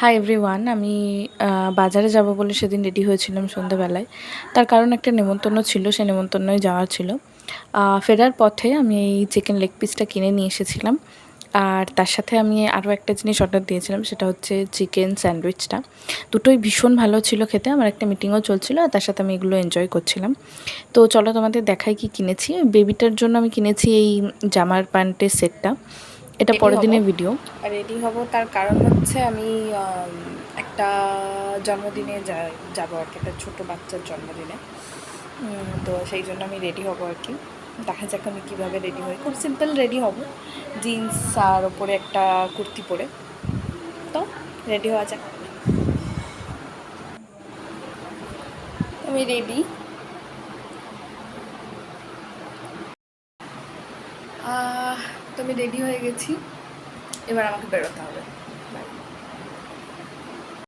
Hi everyone. আমি বাজারে যাব বলে সেদিন রেডি হয়েছিলাম সন্ধ্যাবেলায়। তার কারণ একটা নেমন্তন্ন ছিল, সেই নেমন্তন্নয় যাওয়ার ছিল। ফেরার পথে আমি এই চিকেন লেগ পিসটা কিনে নিয়ে এসেছিলাম। আর তার সাথে আমি আরও একটা জিনিস অর্ডার দিয়েছিলাম, সেটা হচ্ছে চিকেন স্যান্ডউইচটা। দুটোই ভীষণ ভালো ছিল খেতে। আমার একটা মিটিংও চলছিল আর তার সাথে আমি এগুলো এনজয় করছিলাম। তো চলো তোমাদের দেখাই কি কিনেছি। বেবিটার জন্য আমি কিনেছি এই জামার প্যান্টের সেটটা। এটা পরের দিনের ভিডিও। রেডি হব তার কারণ হচ্ছে আমি একটা জন্মদিনে যাবো আর কি, একটা ছোটো বাচ্চার জন্মদিনে। তো সেই জন্য আমি রেডি হব আর কি। দেখা যাক আমি কীভাবে রেডি হই। খুব সিম্পল রেডি হব, জিন্স আর ওপরে একটা কুর্তি পরে। তো রেডি হওয়া যাক। আমি রেডি। তো আমি রেডি হয়ে গেছি, এবার আমাকে বেরোতে হবে।